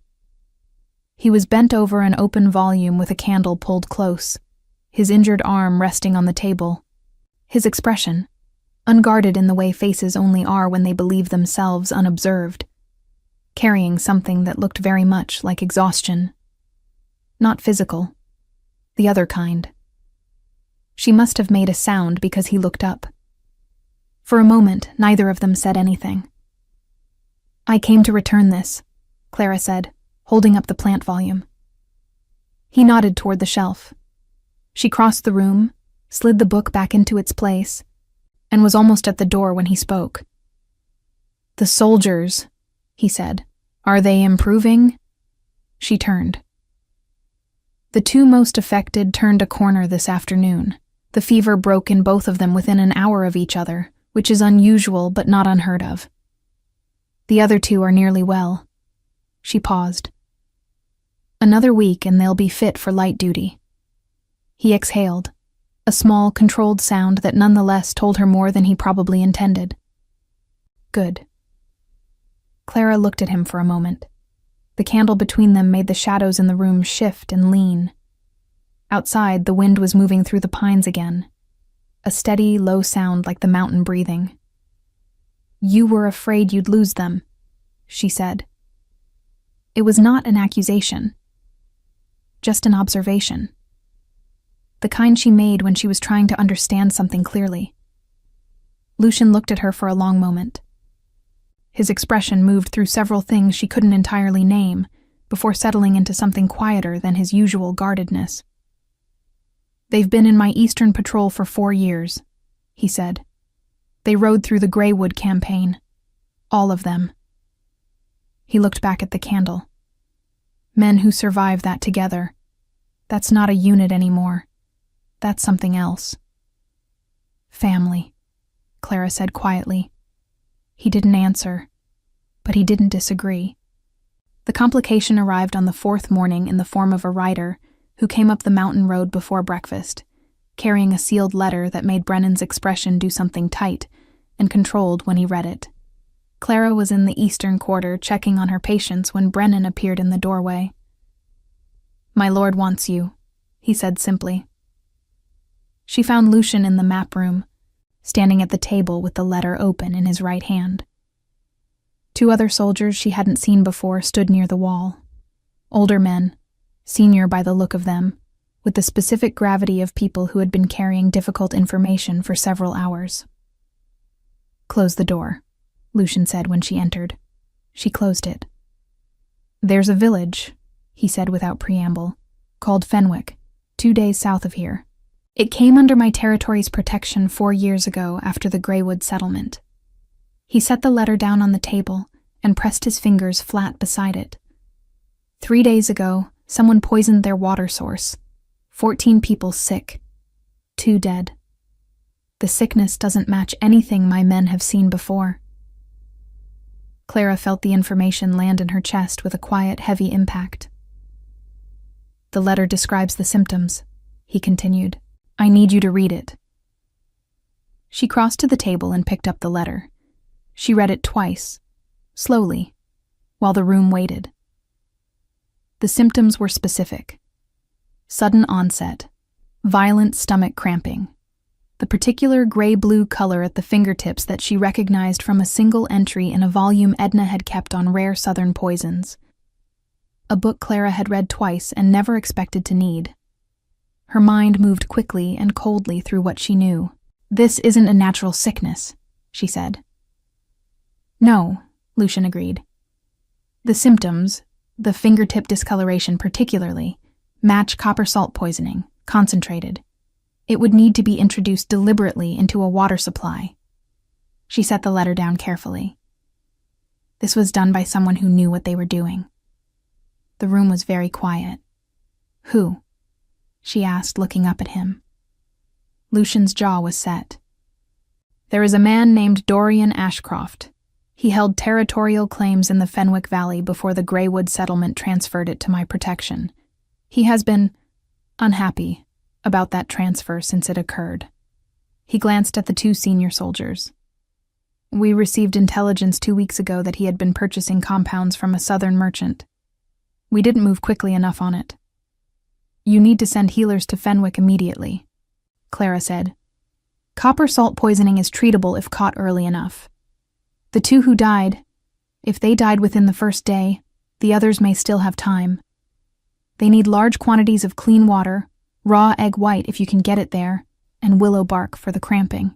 He was bent over an open volume with a candle pulled close, his injured arm resting on the table. His expression, unguarded in the way faces only are when they believe themselves unobserved, carrying something that looked very much like exhaustion. Not physical, the other kind. She must have made a sound because he looked up. For a moment, neither of them said anything. "I came to return this," Clara said, holding up the plant volume. He nodded toward the shelf. She crossed the room, slid the book back into its place, and was almost at the door when he spoke. "The soldiers," he said. "Are they improving?" She turned. The 2 most affected turned a corner this afternoon. The fever broke in both of them within an hour of each other, which is unusual but not unheard of. The other 2 are nearly well. She paused. "Another week and they'll be fit for light duty." He exhaled, a small, controlled sound that nonetheless told her more than he probably intended. "Good." Clara looked at him for a moment. The candle between them made the shadows in the room shift and lean. Outside, the wind was moving through the pines again, a steady, low sound like the mountain breathing. "You were afraid you'd lose them," she said. It was not an accusation, just an observation. The kind she made when she was trying to understand something clearly. Lucian looked at her for a long moment. His expression moved through several things she couldn't entirely name, before settling into something quieter than his usual guardedness. "They've been in my Eastern Patrol for 4 years," he said. "They rode through the Greywood campaign. All of them." He looked back at the candle. "Men who survive that together. That's not a unit anymore. That's something else." "Family," Clara said quietly. He didn't answer, but he didn't disagree. The complication arrived on the 4th morning in the form of a rider who came up the mountain road before breakfast, carrying a sealed letter that made Brennan's expression do something tight and controlled when he read it. Clara was in the eastern quarter checking on her patients when Brennan appeared in the doorway. "My lord wants you," he said simply. She found Lucian in the map room, standing at the table with the letter open in his right hand. 2 other soldiers she hadn't seen before stood near the wall. Older men, senior by the look of them, with the specific gravity of people who had been carrying difficult information for several hours. "Close the door," Lucian said when she entered. She closed it. "There's a village," he said without preamble, "called Fenwick, 2 days south of here. It came under my territory's protection 4 years ago after the Greywood settlement." He set the letter down on the table and pressed his fingers flat beside it. 3 days ago, someone poisoned their water source. 14 people sick. 2 dead. The sickness doesn't match anything my men have seen before. Clara felt the information land in her chest with a quiet, heavy impact. "The letter describes the symptoms," he continued. "I need you to read it." She crossed to the table and picked up the letter. She read it twice, slowly, while the room waited. The symptoms were specific. Sudden onset, violent stomach cramping, the particular gray-blue color at the fingertips that she recognized from a single entry in a volume Edna had kept on rare southern poisons. A book Clara had read twice and never expected to need. Her mind moved quickly and coldly through what she knew. "This isn't a natural sickness," she said. "No," Lucian agreed. "The symptoms, the fingertip discoloration particularly, match copper salt poisoning, concentrated. It would need to be introduced deliberately into a water supply." She set the letter down carefully. This was done by someone who knew what they were doing. The room was very quiet. "Who?" she asked, looking up at him. Lucian's jaw was set. "There is a man named Dorian Ashcroft. He held territorial claims in the Fenwick Valley before the Greywood settlement transferred it to my protection. He has been unhappy about that transfer since it occurred." He glanced at the 2 senior soldiers. "We received intelligence 2 weeks ago that he had been purchasing compounds from a southern merchant. We didn't move quickly enough on it. You need to send healers to Fenwick immediately," Clara said. "Copper salt poisoning is treatable if caught early enough. The 2 who died, if they died within the first day, the others may still have time. They need large quantities of clean water, raw egg white if you can get it there, and willow bark for the cramping.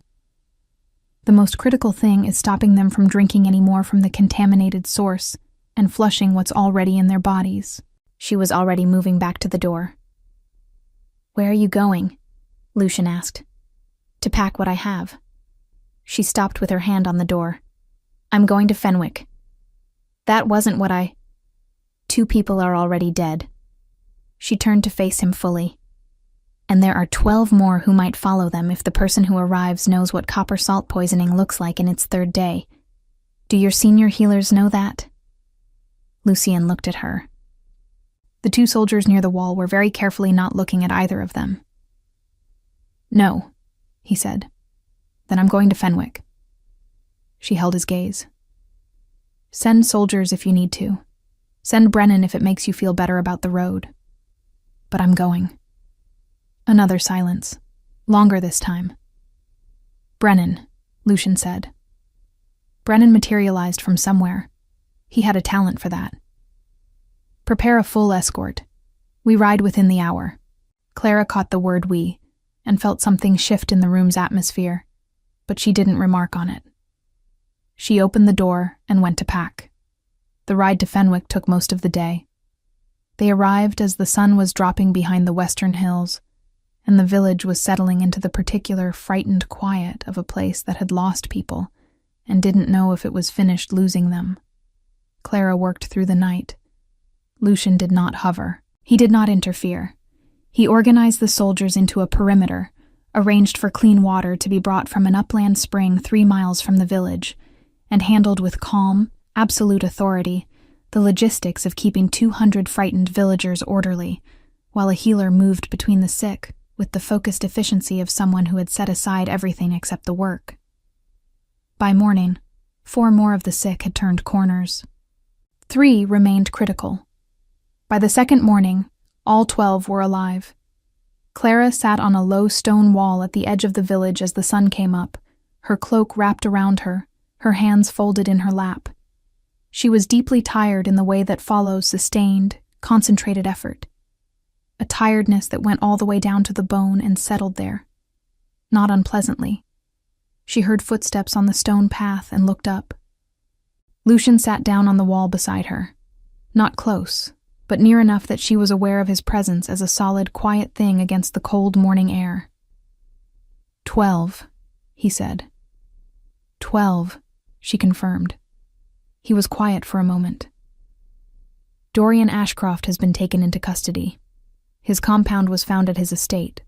The most critical thing is stopping them from drinking any more from the contaminated source and flushing what's already in their bodies." She was already moving back to the door. "Where are you going?" Lucian asked. "To pack what I have." She stopped with her hand on the door. "I'm going to Fenwick." "That wasn't what I—" "2 people are already dead." She turned to face him fully. "And there are 12 more who might follow them if the person who arrives knows what copper salt poisoning looks like in its 3rd day. Do your senior healers know that?" Lucian looked at her. The 2 soldiers near the wall were very carefully not looking at either of them. "No," he said. "Then I'm going to Fenwick." She held his gaze. "Send soldiers if you need to. Send Brennan if it makes you feel better about the road. But I'm going." Another silence, longer this time. "Brennan," Lucian said. Brennan materialized from somewhere. He had a talent for that. "Prepare a full escort. We ride within the hour." Clara caught the word "we" and felt something shift in the room's atmosphere. but she didn't remark on it. She opened the door and went to pack. The ride to Fenwick took most of the day. They arrived as the sun was dropping behind the western hills, and the village was settling into the particular frightened quiet of a place that had lost people and didn't know if it was finished losing them. Clara worked through the night. Lucian did not hover. He did not interfere. He organized the soldiers into a perimeter, arranged for clean water to be brought from an upland spring 3 miles from the village, and handled with calm, absolute authority the logistics of keeping 200 frightened villagers orderly, while a healer moved between the sick with the focused efficiency of someone who had set aside everything except the work. By morning, 4 more of the sick had turned corners. 3 remained critical. By the second morning, all 12 were alive. Clara sat on a low stone wall at the edge of the village as the sun came up, her cloak wrapped around her, her hands folded in her lap. She was deeply tired in the way that follows sustained, concentrated effort. A tiredness that went all the way down to the bone and settled there. Not unpleasantly. She heard footsteps on the stone path and looked up. Lucian sat down on the wall beside her. Not close, but near enough that she was aware of his presence as a solid, quiet thing against the cold morning air. 12, he said. 12, she confirmed. He was quiet for a moment. Dorian Ashcroft has been taken into custody. His compound was found at his estate.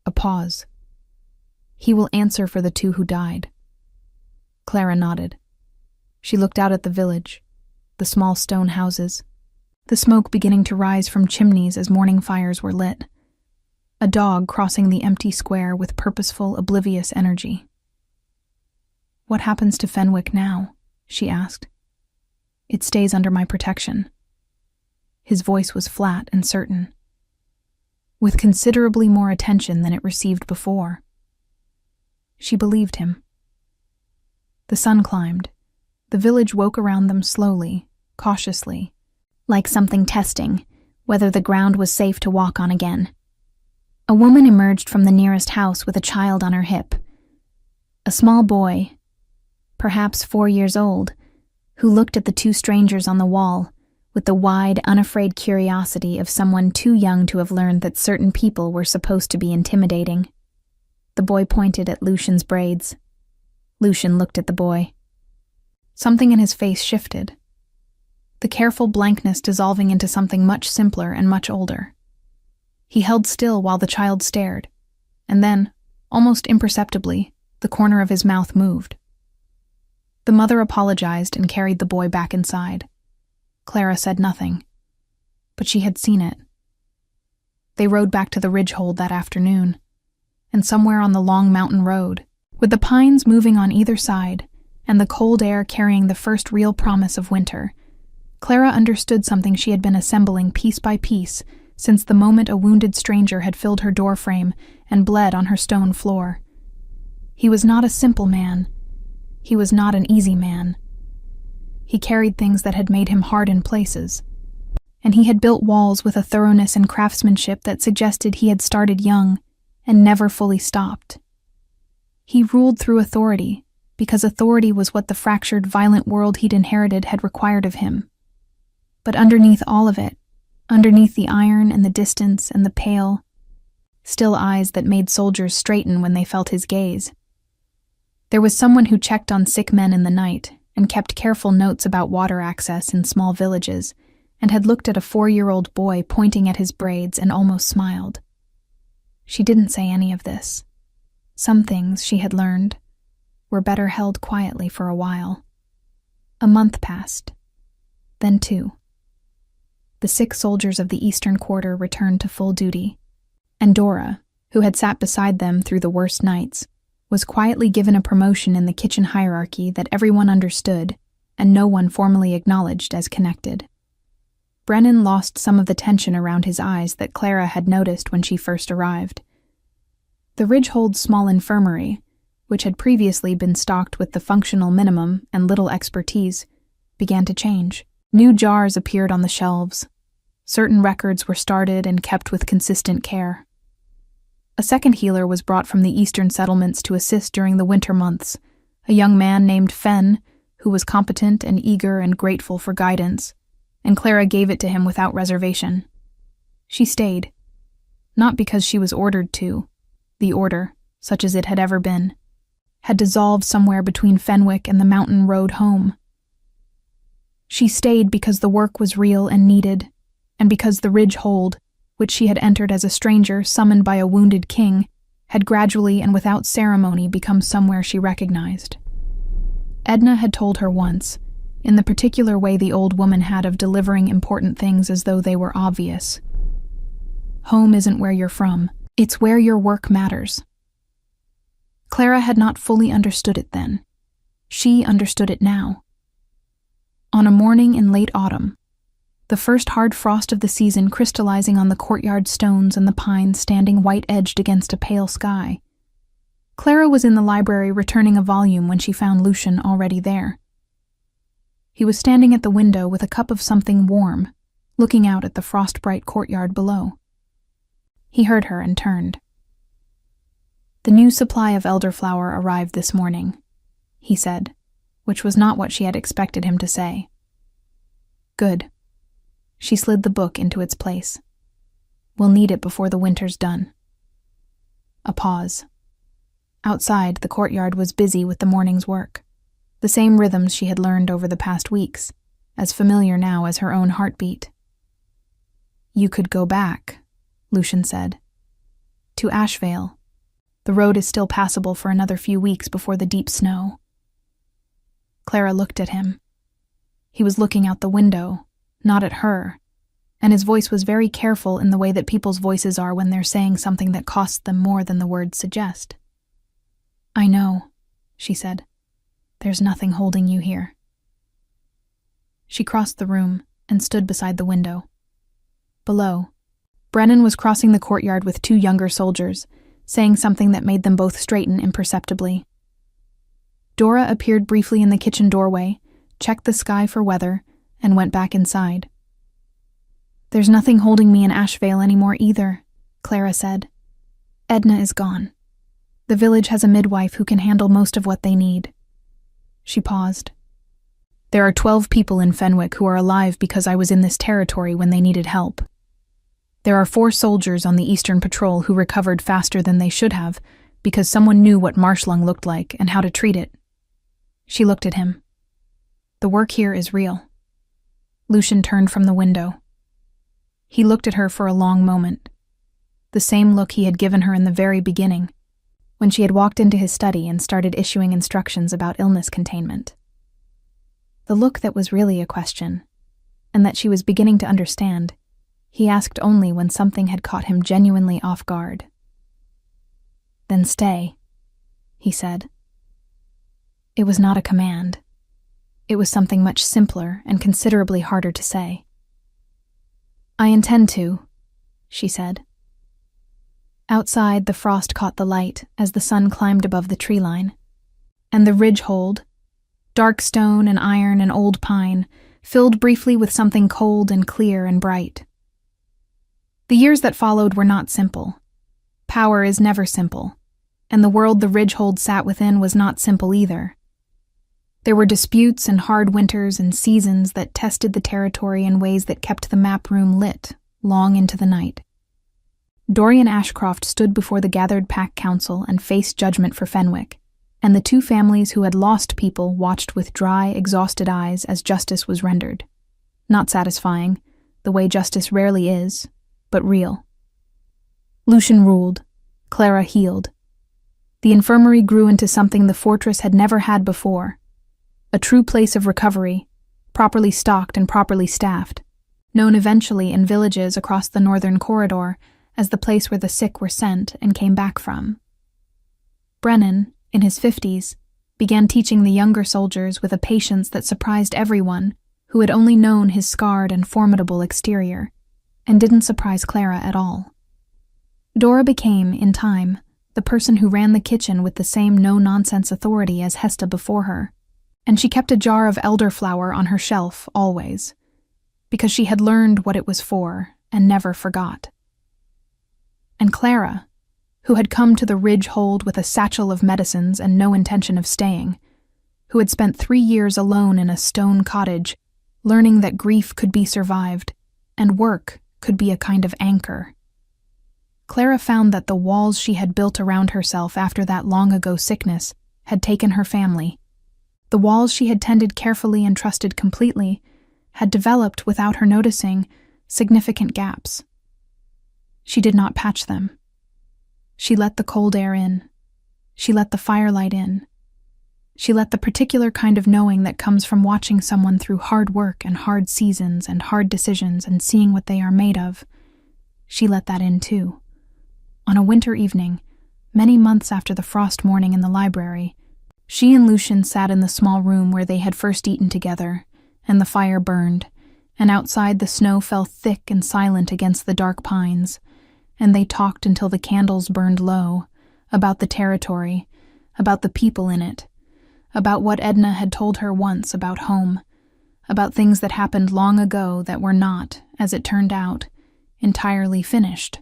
A pause. He will answer for the 2 who died. Clara nodded. She looked out at the village, the small stone houses, the smoke beginning to rise from chimneys as morning fires were lit. A dog crossing the empty square with purposeful, oblivious energy. What happens to Fenwick now? She asked. It stays under my protection. His voice was flat and certain, with considerably more attention than it received before. She believed him. The sun climbed. The village woke around them slowly, cautiously, like something testing whether the ground was safe to walk on again. A woman emerged from the nearest house with a child on her hip. A small boy, perhaps 4 years old, who looked at the 2 strangers on the wall with the wide, unafraid curiosity of someone too young to have learned that certain people were supposed to be intimidating. The boy pointed at Lucian's braids. Lucian looked at the boy. Something in his face shifted, the careful blankness dissolving into something much simpler and much older. He held still while the child stared, and then, almost imperceptibly, the corner of his mouth moved. The mother apologized and carried the boy back inside. Clara said nothing, but she had seen it. They rode back to the Ridgehold that afternoon, and somewhere on the long mountain road, with the pines moving on either side and the cold air carrying the first real promise of winter, Clara understood something she had been assembling piece by piece since the moment a wounded stranger had filled her doorframe and bled on her stone floor. He was not a simple man. He was not an easy man. He carried things that had made him hard in places, and he had built walls with a thoroughness and craftsmanship that suggested he had started young and never fully stopped. He ruled through authority, because authority was what the fractured, violent world he'd inherited had required of him. But underneath all of it, underneath the iron and the distance and the pale, still eyes that made soldiers straighten when they felt his gaze, there was someone who checked on sick men in the night and kept careful notes about water access in small villages, and had looked at a 4-year-old boy pointing at his braids and almost smiled. She didn't say any of this. Some things, she had learned, were better held quietly for a while. A month passed, then 2. The sick soldiers of the Eastern Quarter returned to full duty, and Dora, who had sat beside them through the worst nights, was quietly given a promotion in the kitchen hierarchy that everyone understood and no one formally acknowledged as connected. Brennan lost some of the tension around his eyes that Clara had noticed when she first arrived. The Ridgehold's small infirmary, which had previously been stocked with the functional minimum and little expertise, began to change. New jars appeared on the shelves. Certain records were started and kept with consistent care. A second healer was brought from the eastern settlements to assist during the winter months, a young man named Fen, who was competent and eager and grateful for guidance, and Clara gave it to him without reservation. She stayed, not because she was ordered to. The order, such as it had ever been, had dissolved somewhere between Fenwick and the mountain road home. She stayed because the work was real and needed, and because the ridge hold, which she had entered as a stranger summoned by a wounded king, had gradually and without ceremony become somewhere she recognized. Edna had told her once, in the particular way the old woman had of delivering important things as though they were obvious. Home isn't where you're from, it's where your work matters. Clara had not fully understood it then. She understood it now. On a morning in late autumn, the first hard frost of the season crystallizing on the courtyard stones and the pines standing white-edged against a pale sky, Clara was in the library returning a volume when she found Lucian already there. He was standing at the window with a cup of something warm, looking out at the frost-bright courtyard below. He heard her and turned. "The new supply of elderflower arrived this morning," he said, which was not what she had expected him to say. "Good." She slid the book into its place. "We'll need it before the winter's done." A pause. Outside, the courtyard was busy with the morning's work. The same rhythms she had learned over the past weeks, as familiar now as her own heartbeat. "You could go back," Lucian said. "To Ashvale. The road is still passable for another few weeks before the deep snow." Clara looked at him. He was looking out the window, not at her, and his voice was very careful in the way that people's voices are when they're saying something that costs them more than the words suggest. "I know," she said. "There's nothing holding you here." She crossed the room and stood beside the window. Below, Brennan was crossing the courtyard with two younger soldiers, saying something that made them both straighten imperceptibly. Dora appeared briefly in the kitchen doorway, checked the sky for weather, and went back inside. "There's nothing holding me in Ashvale anymore either," Clara said. "Edna is gone. The village has a midwife who can handle most of what they need." She paused. "There are 12 people in Fenwick who are alive because I was in this territory when they needed help. There are 4 soldiers on the Eastern Patrol who recovered faster than they should have because someone knew what marsh lung looked like and how to treat it." She looked at him. "The work here is real." Lucian turned from the window. He looked at her for a long moment, the same look he had given her in the very beginning, when she had walked into his study and started issuing instructions about illness containment. The look that was really a question, and that she was beginning to understand, he asked only when something had caught him genuinely off guard. "Then stay," he said. It was not a command. It was something much simpler and considerably harder to say. "I intend to," she said. Outside, the frost caught the light as the sun climbed above the tree line, and the ridge hold, dark stone and iron and old pine, filled briefly with something cold and clear and bright. The years that followed were not simple. Power is never simple, and the world the ridgehold sat within was not simple either. There were disputes and hard winters and seasons that tested the territory in ways that kept the map room lit long into the night. Dorian Ashcroft stood before the gathered pack council and faced judgment for Fenwick, and the 2 families who had lost people watched with dry, exhausted eyes as justice was rendered. Not satisfying, the way justice rarely is, but real. Lucian ruled. Clara healed. The infirmary grew into something the fortress had never had before, a true place of recovery, properly stocked and properly staffed, known eventually in villages across the northern corridor as the place where the sick were sent and came back from. Brennan, in his 50s, began teaching the younger soldiers with a patience that surprised everyone who had only known his scarred and formidable exterior, and didn't surprise Clara at all. Dora became, in time, the person who ran the kitchen with the same no-nonsense authority as Hesta before her, and she kept a jar of elderflower on her shelf always, because she had learned what it was for and never forgot. And Clara, who had come to the ridge hold with a satchel of medicines and no intention of staying, who had spent 3 years alone in a stone cottage, learning that grief could be survived, and work could be a kind of anchor. Clara found that the walls she had built around herself after that long-ago sickness had taken her family. The walls she had tended carefully and trusted completely had developed, without her noticing, significant gaps. She did not patch them. She let the cold air in. She let the firelight in. She let the particular kind of knowing that comes from watching someone through hard work and hard seasons and hard decisions and seeing what they are made of. She let that in too. On a winter evening, many months after the frost morning in the library, she and Lucian sat in the small room where they had first eaten together, and the fire burned, and outside the snow fell thick and silent against the dark pines, and they talked until the candles burned low, about the territory, about the people in it, about what Edna had told her once about home, about things that happened long ago that were not, as it turned out, entirely finished,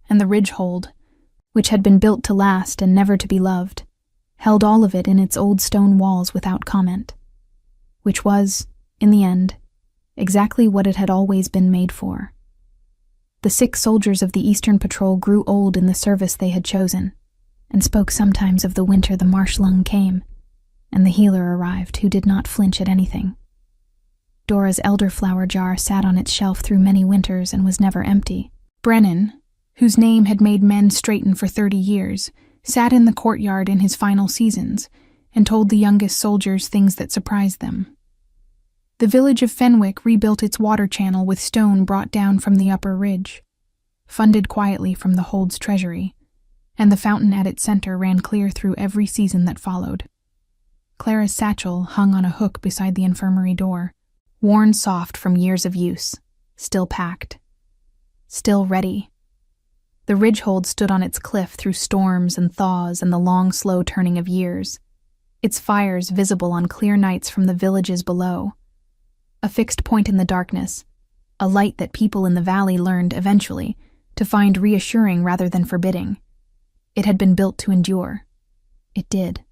and the ridgehold, which had been built to last and never to be loved, held all of it in its old stone walls without comment, which was, in the end, exactly what it had always been made for. The 6 soldiers of the Eastern Patrol grew old in the service they had chosen, and spoke sometimes of the winter the marsh lung came, and the healer arrived who did not flinch at anything. Dora's elderflower jar sat on its shelf through many winters and was never empty. Brennan, whose name had made men straighten for 30 years, sat in the courtyard in his final seasons and told the youngest soldiers things that surprised them. The village of Fenwick rebuilt its water channel with stone brought down from the upper ridge, funded quietly from the hold's treasury, and the fountain at its center ran clear through every season that followed. Clara's satchel hung on a hook beside the infirmary door, worn soft from years of use, still packed, still ready. The ridgehold stood on its cliff through storms and thaws and the long, slow turning of years, its fires visible on clear nights from the villages below. A fixed point in the darkness, a light that people in the valley learned, eventually, to find reassuring rather than forbidding. It had been built to endure. It did.